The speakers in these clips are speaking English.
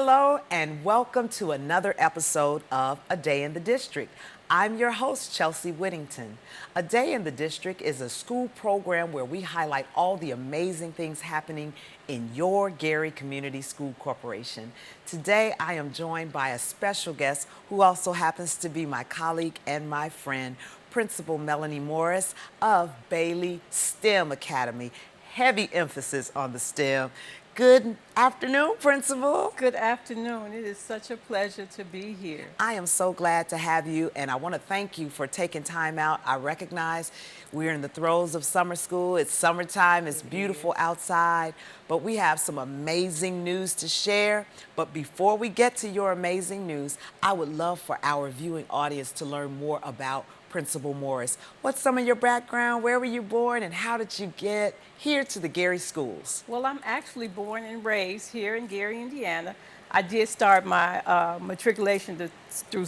hello, and welcome to another episode of A Day in the District. I'm your host, Chelsea Whittington. A Day in the District is a school program where we highlight all the amazing things happening in your Gary Community School Corporation. Today, I am joined by a special guest who also happens to be my colleague and my friend, Principal Melanie Morris of Bailey STEM Academy. Heavy emphasis on the STEM. Good afternoon, Principal. Good afternoon. It is such a pleasure to be here. I am so glad to have you, and I want to thank you for taking time out. I recognize we're in the throes of summer school. It's summertime. It's beautiful outside, but we have some amazing news to share. But before we get to your amazing news, I would love for our viewing audience to learn more about Principal Morris. What's some of your background? Where were you born, and how did you get here to the Gary schools? Well, I'm actually born and raised here in Gary, Indiana. I did start my matriculation through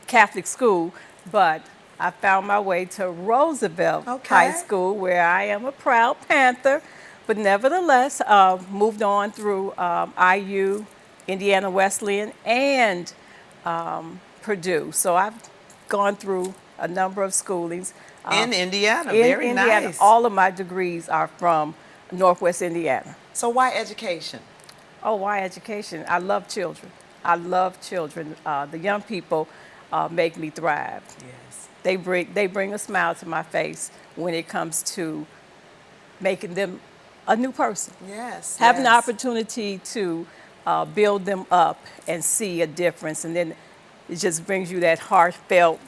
Catholic school, but I found my way to Roosevelt High School, where I am a proud Panther, but nevertheless moved on through IU, Indiana Wesleyan, and Purdue. So I've gone through a number of schoolings. In Indiana, in very Indiana. nice. All of my degrees are from Northwest Indiana. So why education? Oh, why education? I love children. I love children. The young people make me thrive. Yes. They bring a smile to my face when it comes to making them a new person. Yes. Having the yes. opportunity to build them up and see a difference, and then it just brings you that heartfelt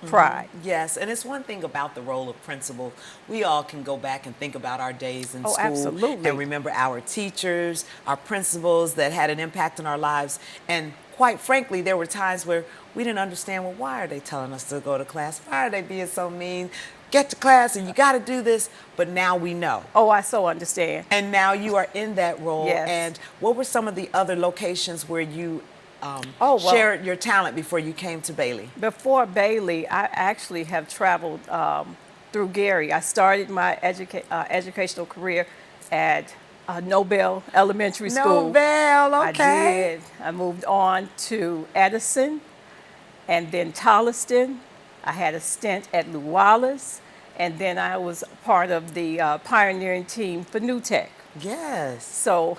pride. Yes, and it's one thing about the role of principal. We all can go back and think about our days in Oh, school absolutely. and remember our teachers, our principals that had an impact on our lives. And quite frankly, there were times where we didn't understand, well, why are they telling us to go to class? Why are they being so mean? Get to class and you got to do this. But now we know. Oh, I so understand. And now you are in that role. Yes. And what were some of the other locations where you shared your talent before you came to Bailey? Before Bailey, I actually have traveled through Gary. I started my educational career at Nobel Elementary School. Nobel, okay. I did. I moved on to Edison and then Tolliston. I had a stint at Lew Wallace, and then I was part of the pioneering team for New Tech. Yes. So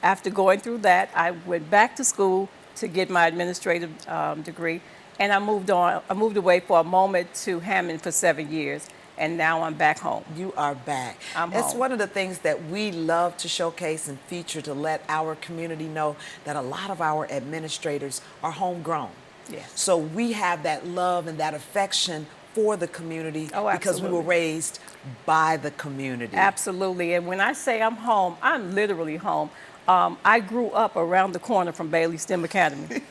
after going through that, I went back to school to get my administrative degree, and I moved on. I moved away for a moment to Hammond for 7 years, and now I'm back home. You are back. It's home. One of the things that we love to showcase and feature to let our community know that a lot of our administrators are homegrown. Yes. So we have that love and that affection for the community because we were raised by the community. Absolutely. And when I say I'm home, I'm literally home. I grew up around the corner from Bailey STEM Academy.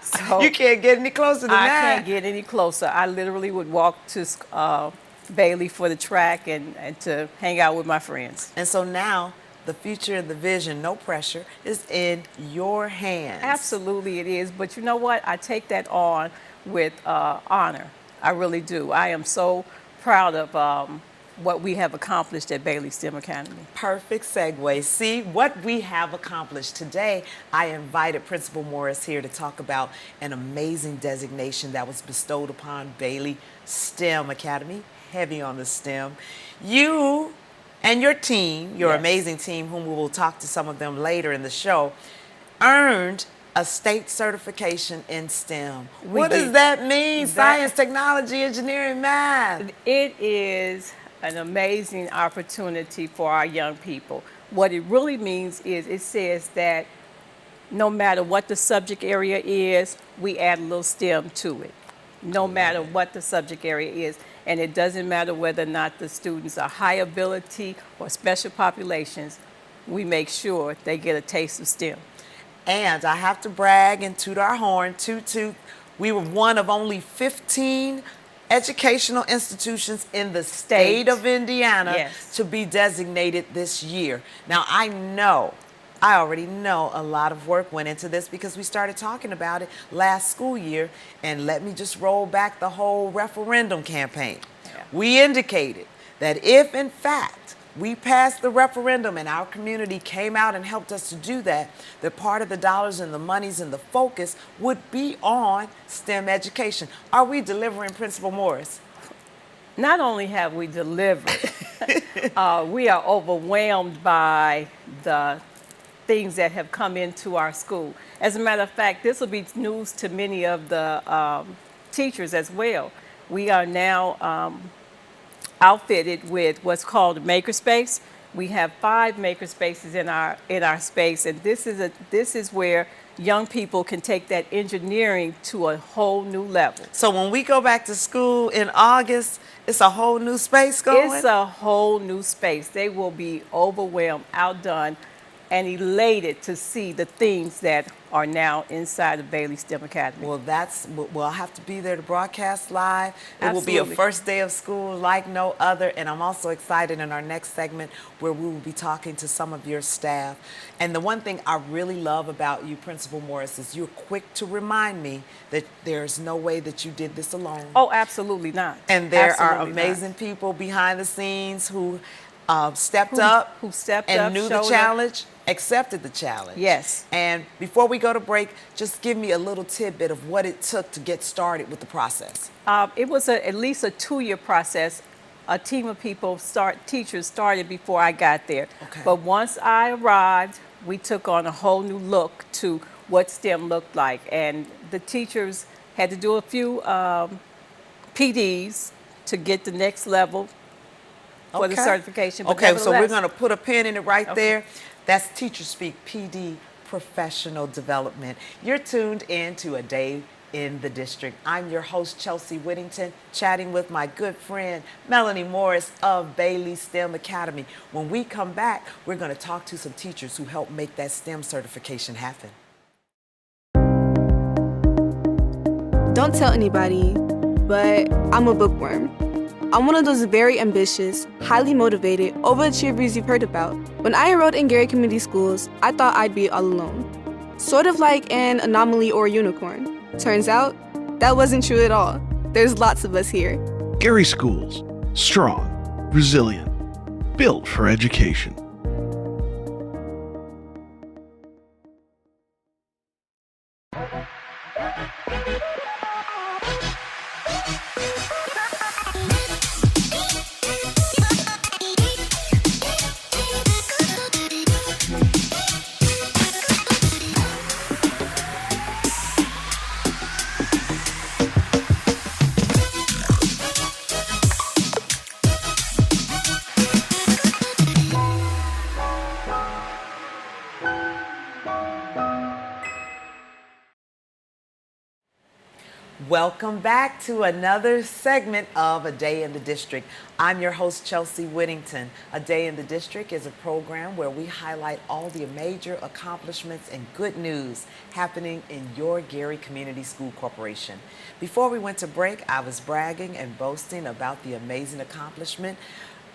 So you can't get any closer than that. I can't get any closer. I literally would walk to Bailey for the track and to hang out with my friends. And so now the future and the vision, no pressure, is in your hands. Absolutely it is. But you know what? I take that on with honor. I really do. I am so proud of what we have accomplished at Bailey STEM Academy. Perfect segue. See what we have accomplished. Today, I invited Principal Morris here to talk about an amazing designation that was bestowed upon Bailey STEM Academy, heavy on the STEM. You and your team, your amazing team, whom we will talk to some of them later in the show, earned a state certification in STEM. What does that mean? Science, technology, engineering, math. It is an amazing opportunity for our young people. What it really means is it says that no matter what the subject area is, we add a little STEM to it. No matter what the subject area is. And it doesn't matter whether or not the students are high ability or special populations, we make sure they get a taste of STEM. And I have to brag and toot our horn, toot. We were one of only 15 educational institutions in the state of Indiana to be designated this year. Now, I already know a lot of work went into this because we started talking about it last school year. And let me just roll back the whole referendum campaign. We indicated that if, in fact, we passed the referendum and our community came out and helped us to do that, that part of the dollars and the monies and the focus would be on STEM education. Are we delivering, Principal Morris? Not only have we delivered, we are overwhelmed by the things that have come into our school. As a matter of fact, this will be news to many of the teachers as well. We are now outfitted with what's called a Makerspace. We have 5 Makerspaces in our space, and this is where young people can take that engineering to a whole new level. So when we go back to school in August, it's a whole new space going? It's a whole new space. They will be overwhelmed, outdone, and elated to see the things that are now inside of Bailey STEM Academy. Well, I'll have to be there to broadcast live. It will be a Absolutely. first day of school like no other. And I'm also excited in our next segment where we will be talking to some of your staff. And the one thing I really love about you, Principal Morris, is you're quick to remind me that there's no way that you did this alone. Oh, absolutely not. And there are Absolutely not. amazing people behind the scenes who stepped up and knew the showed up. challenge, accepted the challenge. Yes. And before we go to break, just give me a little tidbit of what it took to get started with the process. It was at least a 2-year process. A team of teachers started before I got there. Okay. But once I arrived, we took on a whole new look to what STEM looked like. And the teachers had to do a few PDs to get the next level for the certification. But Okay, so we're nevertheless- going to put a pin in it right Okay. there. That's Teacher Speak, PD, Professional Development. You're tuned in to A Day in the District. I'm your host, Chelsea Whittington, chatting with my good friend, Melanie Morris of Bailey STEM Academy. When we come back, we're going to talk to some teachers who helped make that STEM certification happen. Don't tell anybody, but I'm a bookworm. I'm one of those very ambitious, highly motivated, overachievers you've heard about. When I enrolled in Gary Community Schools, I thought I'd be all alone. Sort of like an anomaly or a unicorn. Turns out, that wasn't true at all. There's lots of us here. Gary Schools. Strong, resilient, built for education. Welcome back to another segment of A Day in the District. I'm your host, Chelsea Whittington. A Day in the District is a program where we highlight all the major accomplishments and good news happening in your Gary Community School Corporation. Before we went to break, I was bragging and boasting about the amazing accomplishment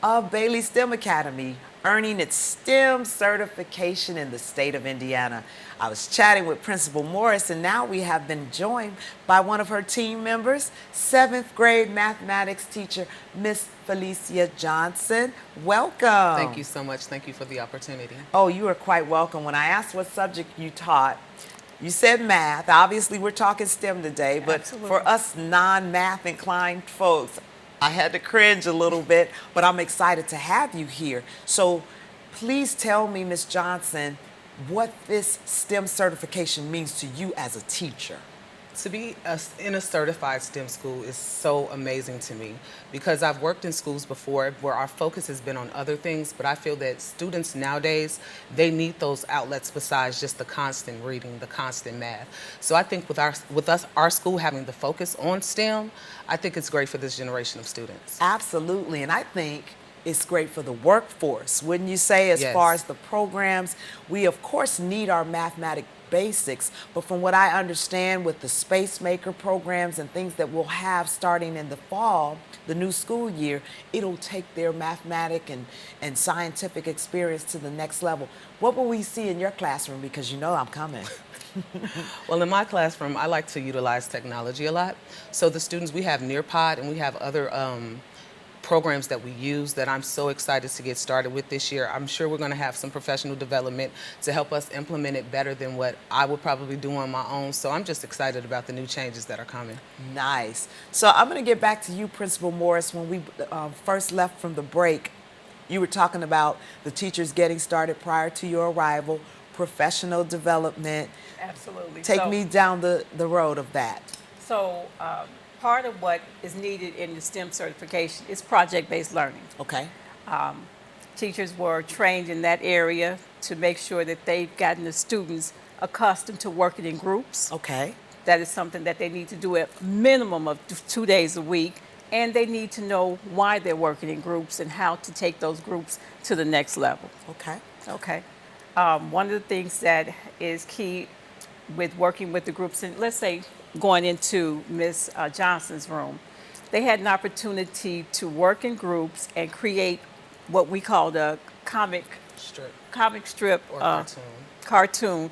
of Bailey STEM Academy, earning its STEM certification in the state of Indiana. I was chatting with Principal Morris, and now we have been joined by one of her team members, 7th grade mathematics teacher, Miss Felicia Johnson. Welcome. Thank you so much. Thank you for the opportunity. Oh, you are quite welcome. When I asked what subject you taught, you said math. Obviously, we're talking STEM today, but Absolutely. for us non-math inclined folks, I had to cringe a little bit, but I'm excited to have you here. So please tell me, Ms. Johnson, what this STEM certification means to you as a teacher. To be in a certified STEM school is so amazing to me because I've worked in schools before where our focus has been on other things, but I feel that students nowadays, they need those outlets besides just the constant reading, the constant math. So I think with our school having the focus on STEM, I think it's great for this generation of students. Absolutely, and I think it's great for the workforce. Wouldn't you say, as Yes. far as the programs, we of course need our mathematic basics, but from what I understand with the Space Maker programs and things that we'll have starting in the fall, the new school year, it'll take their mathematic and scientific experience to the next level. What will we see in your classroom? Because you know I'm coming. Well, in my classroom, I like to utilize technology a lot. So the students, we have Nearpod and we have other programs that we use that I'm so excited to get started with this year. I'm sure we're going to have some professional development to help us implement it better than what I would probably do on my own. So I'm just excited about the new changes that are coming. Nice. So I'm going to get back to you, Principal Morris. When we first left from the break, you were talking about the teachers getting started prior to your arrival, professional development. Absolutely. Take me down the road of that. So part of what is needed in the STEM certification is project-based learning. Okay. Teachers were trained in that area to make sure that they've gotten the students accustomed to working in groups. Okay. That is something that they need to do at minimum of 2 days a week, and they need to know why they're working in groups and how to take those groups to the next level. Okay. Okay. One of the things that is key with working with the groups, and let's say going into Ms. Johnson's room, they had an opportunity to work in groups and create what we call the comic strip Or cartoon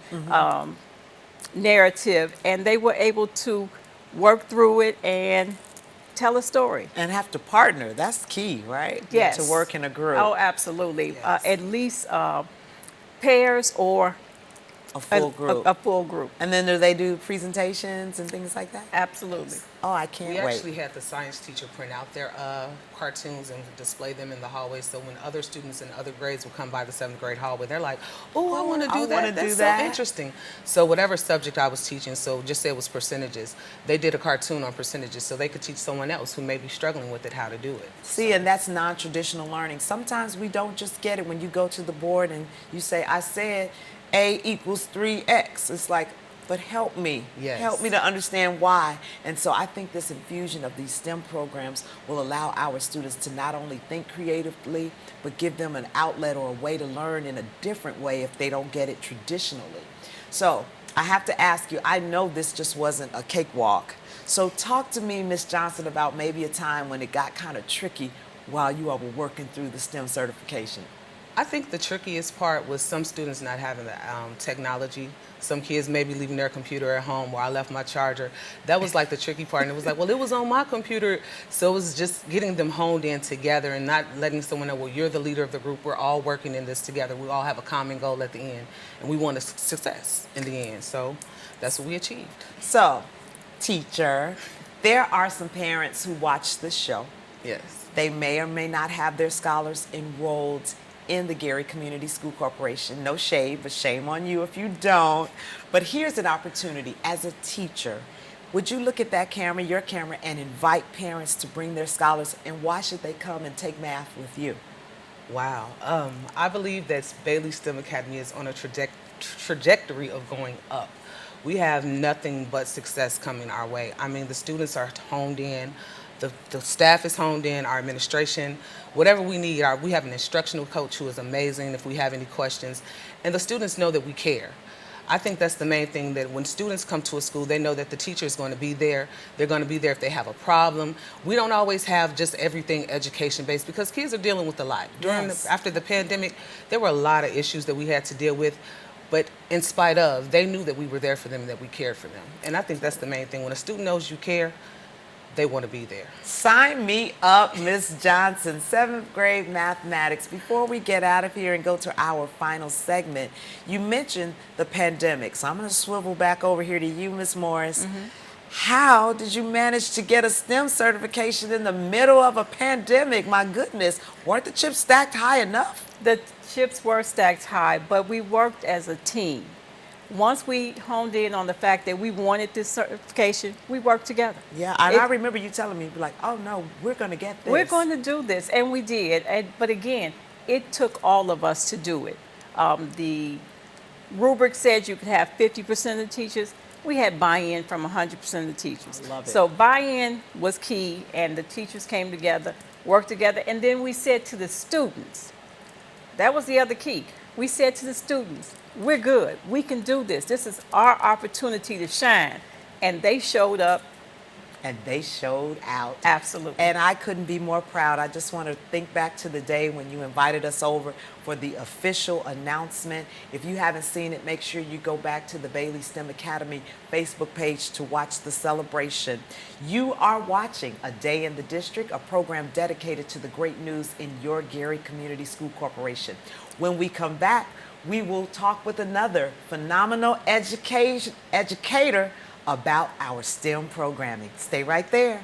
narrative, and they were able to work through it and tell a story. And have to partner. That's key, right? Yes. To work in a group. Oh, absolutely. Yes. At least pairs or A full group. A full group. And then do they do presentations and things like that? Absolutely. Oh, I can't We wait. actually had the science teacher print out their cartoons and display them in the hallway. So when other students in other grades would come by the 7th grade hallway, they're like, "Oh, I want to I do wanna that. do That's that." so interesting." So whatever subject I was teaching, so just say it was percentages, they did a cartoon on percentages so they could teach someone else who may be struggling with it how to do it. See, and that's non-traditional learning. Sometimes we don't just get it when you go to the board and you say, I said A equals 3x. It's like, but help me. Yes. Help me to understand why. And so I think this infusion of these STEM programs will allow our students to not only think creatively, but give them an outlet or a way to learn in a different way if they don't get it traditionally. So I have to ask you, I know this just wasn't a cakewalk. So talk to me, Ms. Johnson, about maybe a time when it got kind of tricky while you all were working through the STEM certification. I think the trickiest part was some students not having the technology. Some kids maybe leaving their computer at home where I left my charger. That was like the tricky part. And it was like, well, it was on my computer. So it was just getting them honed in together and not letting someone know, well, you're the leader of the group. We're all working in this together. We all have a common goal at the end. And we want a success in the end. So that's what we achieved. So, teacher, there are some parents who watch this show. Yes. They may or may not have their scholars enrolled in the Gary Community School Corporation. No shade, but shame on you if you don't. But here's an opportunity. As a teacher, would you look at that camera, your camera, and invite parents to bring their scholars, and why should they come and take math with you? Wow. I believe that Bailey STEM Academy is on a trajectory of going up. We have nothing but success coming our way. I mean, the students are honed in. The staff is honed in, our administration, whatever we need. We have an instructional coach who is amazing if we have any questions. And the students know that we care. I think that's the main thing, that when students come to a school, they know that the teacher is going to be there. They're going to be there if they have a problem. We don't always have just everything education-based because kids are dealing with a lot. Yes. After the pandemic, there were a lot of issues that we had to deal with. But in spite of, they knew that we were there for them and that we cared for them. And I think that's the main thing. When a student knows you care, they want to be there. Sign me up, Ms. Johnson, 7th grade mathematics. Before we get out of here and go to our final segment, you mentioned the pandemic. So I'm going to swivel back over here to you, Ms. Morris. How did you manage to get a STEM certification in the middle of a pandemic? My goodness, weren't the chips stacked high enough? The chips were stacked high, but we worked as a team. Once we honed in on the fact that we wanted this certification, we worked together. Yeah, and I remember you telling me, like, oh no, we're going to get this. We're going to do this, and we did. But again, it took all of us to do it. The rubric said you could have 50% of the teachers. We had buy-in from 100% of the teachers. I love it. So buy-in was key, and the teachers came together, worked together, and then we said to the students, that was the other key. We said to the students, we're good. We can do this. This is our opportunity to shine. And they showed up and they showed out. Absolutely. And I couldn't be more proud. I just want to think back to the day when you invited us over for the official announcement. If you haven't seen it, make sure you go back to the Bailey STEM Academy Facebook page to watch the celebration. You are watching A Day in the District, a program dedicated to the great news in your Gary Community School Corporation. When we come back, we will talk with another phenomenal educator about our STEM programming. Stay right there.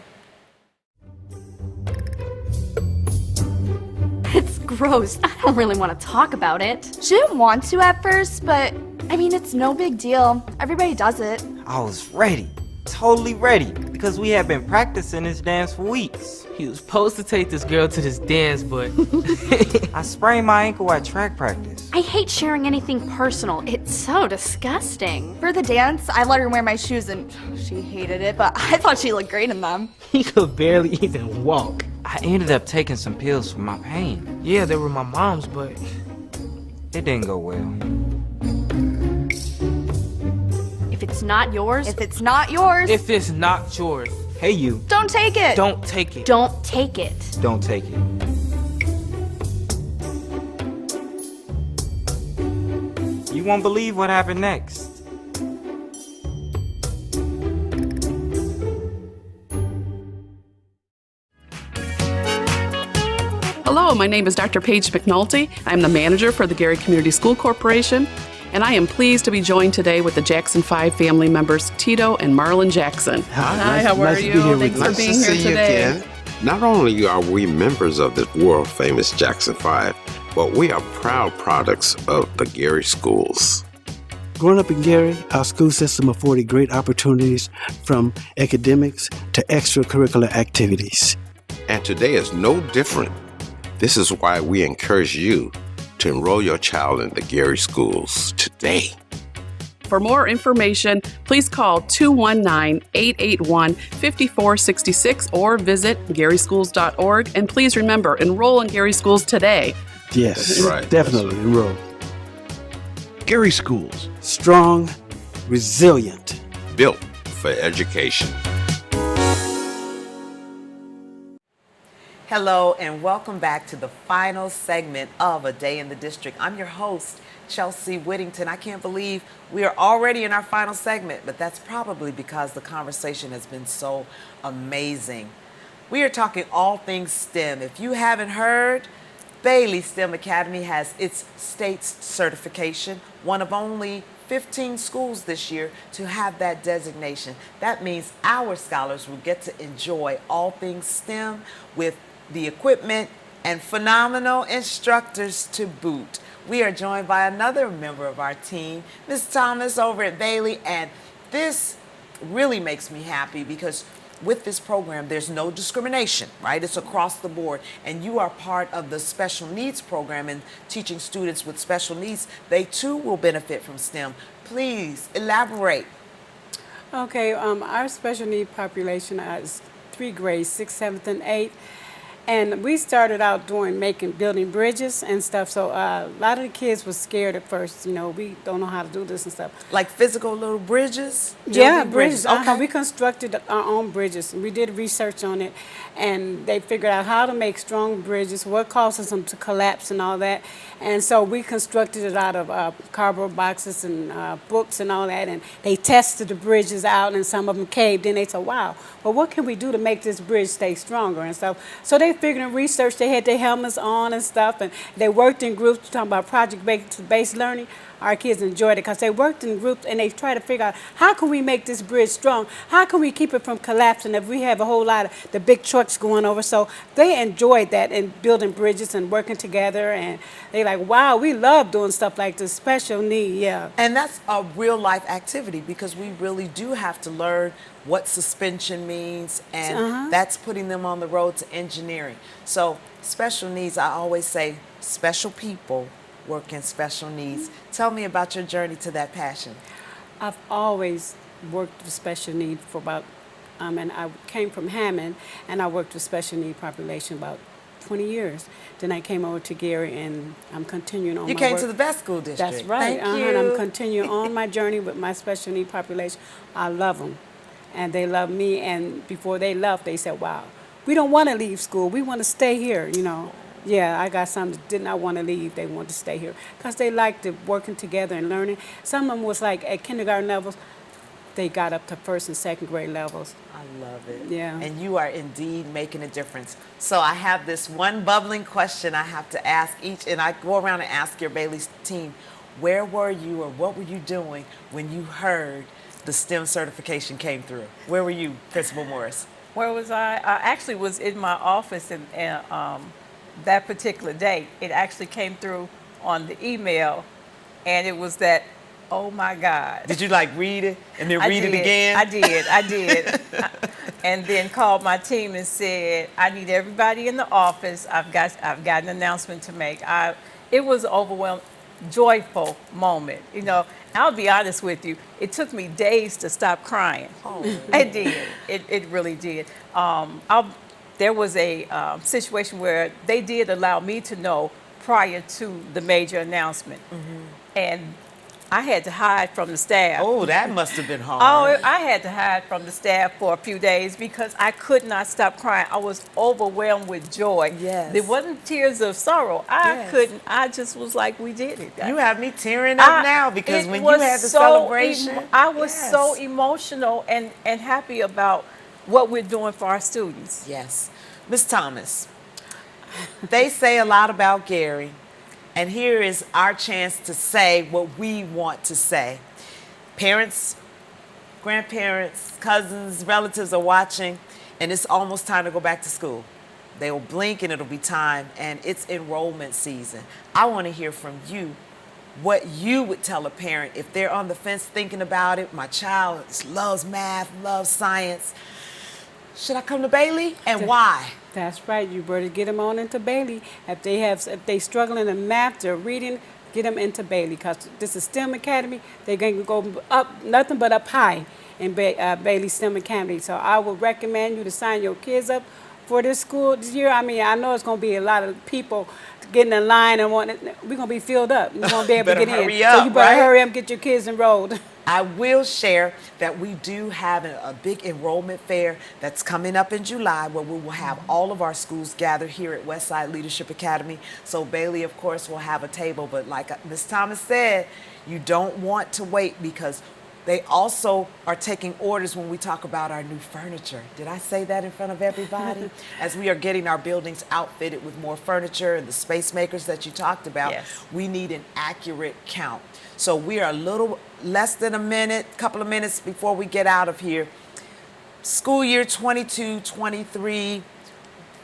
It's gross. I don't really want to talk about it. She didn't want to at first, but I mean, it's no big deal. Everybody does it. I was ready, totally ready, because we had been practicing this dance for weeks. He was supposed to take this girl to this dance, but I sprained my ankle at track practice. I hate sharing anything personal. It's so disgusting. For the dance, I let her wear my shoes and she hated it, but I thought she looked great in them. he could barely even walk. I ended up taking some pills for my pain. Yeah, they were my mom's, but It didn't go well. If it's not yours, If it's not yours, if it's not yours, Hey you, don't take it. don't take it. Don't take it. don't take it. You won't believe what happened next. Hello, my name is Dr. Paige McNulty. I'm the manager for the Gary Community School Corporation, and I am pleased to be joined today with the Jackson 5 family members, Tito and Marlon Jackson. Hi, how are you? Thanks for being here today. Not only are we members of the world-famous Jackson 5, but we are proud products of the Gary schools. Growing up in Gary, our school system afforded great opportunities from academics to extracurricular activities. And today is no different. This is why we encourage you to enroll your child in the Gary schools today. For more information, please call 219-881-5466 or visit garyschools.org. And please remember, enroll in Gary Schools today. Yes, That's right. definitely enroll. Gary Schools. Strong, resilient. Built for education. Hello and welcome back to the final segment of A Day in the District. I'm your host, Chelsea Whittington. I can't believe we are already in our final segment, but that's probably because the conversation has been so amazing. We are talking all things STEM. If you haven't heard, Bailey STEM Academy has its state's certification, one of only 15 schools this year to have that designation. That means our scholars will get to enjoy all things STEM with the equipment and phenomenal instructors to boot. We are joined by another member of our team, Ms. Thomas over at Bailey, and this really makes me happy because with this program, there's no discrimination, right? It's across the board, and you are part of the special needs program and teaching students with special needs. They too will benefit from STEM. Please elaborate. Okay, our special need population is 3 grades, 6th, 7th, and 8th. And we started out building bridges and stuff. So a lot of the kids were scared at first. You know, we don't know how to do this and stuff. Like physical little bridges? Yeah, Building bridges. Okay. We constructed our own bridges. We did research on it, and they figured out how to make strong bridges, what causes them to collapse and all that. And so we constructed it out of cardboard boxes and books and all that. And they tested the bridges out, and some of them caved. Then they said, wow, well, what can we do to make this bridge stay stronger and stuff? So they figured and researched. They had their helmets on and stuff, and they worked in groups talking about project-based learning. Our kids enjoyed it because they worked in groups and they tried to figure out how can we make this bridge strong? How can we keep it from collapsing if we have a whole lot of the big trucks going over? So they enjoyed that and building bridges and working together, and they like, wow, we love doing stuff like this, special need, yeah. And that's a real life activity because we really do have to learn what suspension means, and that's putting them on the road to engineering. So special needs, I always say special people work in special needs. Tell me about your journey to that passion. I've always worked with special need for about, and I came from Hammond, and I worked with special need population about 20 years. Then I came over to Gary, and I'm continuing on You my came work. to the best school district. That's right. Thank you. And I'm continuing on my journey with my special need population. I love them. and they love me. And before they left, they said, wow, we don't want to leave school. We want to stay here, you know. Yeah, I got some that did not want to leave. They wanted to stay here because they liked it, working together and learning. Some of them was like at kindergarten levels. They got up to first and second grade levels. I love it. Yeah. And you are indeed making a difference. So I have this one bubbling question I have to ask each, and I go around and ask your Bailey's team, where were you or what were you doing when you heard the STEM certification came through? Where were you, Principal Morris? Where was I? I actually was in my office and that particular day. It actually came through on the email, and it was that, oh my God. Did you like read it and then read it again? I did. And then called my team and said, I need everybody in the office. I've got an announcement to make. It was an overwhelming, joyful moment. You know, I'll be honest with you, it took me days to stop crying. Oh. It did. It really did. There was a situation where they did allow me to know prior to the major announcement. And I had to hide from the staff. Oh, that must have been hard. Oh, I had to hide from the staff for a few days because I could not stop crying. I was overwhelmed with joy. Yes. There wasn't tears of sorrow. Yes. Couldn't. I just was like, we did it. You have me tearing up now because when you had the celebration. I was so emotional and happy about what we're doing for our students. Yes. Ms. Thomas, they say a lot about Gary. And here is our chance to say what we want to say. Parents, grandparents, cousins, relatives are watching, and it's almost time to go back to school. They will blink and it'll be time, and it's enrollment season. I want to hear from you what you would tell a parent if they're on the fence thinking about it. My child loves math, loves science. Should I come to Bailey, and why? That's right. You better get them on into Bailey. If they struggling in math or reading, get them into Bailey because this is STEM Academy. They're going to go up, nothing but up high in Bailey STEM Academy. So I would recommend you to sign your kids up for this school this year. I mean, I know it's going to be a lot of people getting in line and wanting. We're going to be filled up. You're going to be able to get in. So you better hurry up and get your kids enrolled. I will share that we do have a big enrollment fair that's coming up in July where we will have all of our schools gathered here at Westside Leadership Academy. So Bailey, of course, will have a table. But like Ms. Thomas said, you don't want to wait because they also are taking orders when we talk about our new furniture. Did I say that in front of everybody? As we are getting our buildings outfitted with more furniture and the space makers that you talked about, we need an accurate count. So we are a little less than couple of minutes before we get out of here. School year 22-23,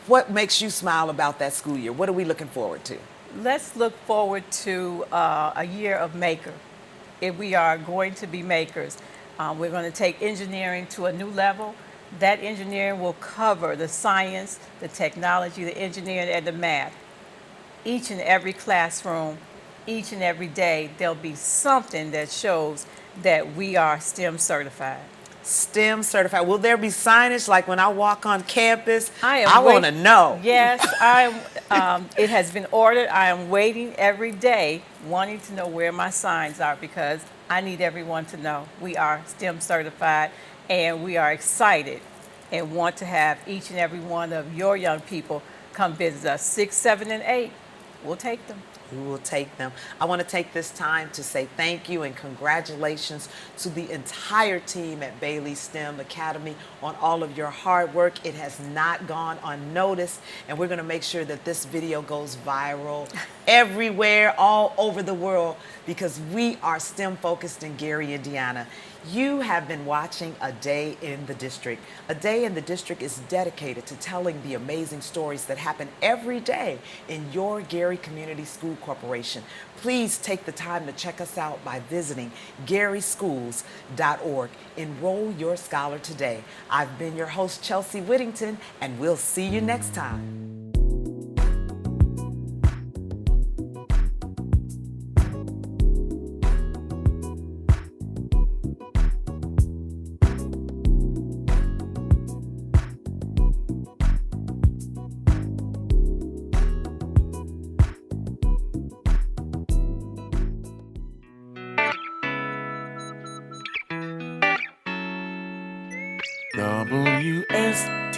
what makes you smile about that school year? What are we looking forward to? Let's look forward to a year of maker. If we are going to be makers, we're going to take engineering to a new level. That engineering will cover the science, the technology, the engineering, and the math. Each and every classroom, each and every day, there'll be something that shows that we are STEM certified. STEM certified. Will there be signage like when I walk on campus? I am want to know. Yes, it has been ordered. I am waiting every day, wanting to know where my signs are because I need everyone to know we are STEM certified and we are excited and want to have each and every one of your young people come visit us. 6, 7, and 8. We'll take them. We will take them. I want to take this time to say thank you and congratulations to the entire team at Bailey STEM Academy on all of your hard work. It has not gone unnoticed, and we're going to make sure that this video goes viral everywhere, all over the world, because we are STEM focused in Gary, Indiana. You have been watching A Day in the District. A Day in the District is dedicated to telling the amazing stories that happen every day in your Gary Community School Corporation. Please take the time to check us out by visiting garyschools.org. Enroll your scholar today. I've been your host, Chelsea Whittington, and we'll see you next time. WSTG.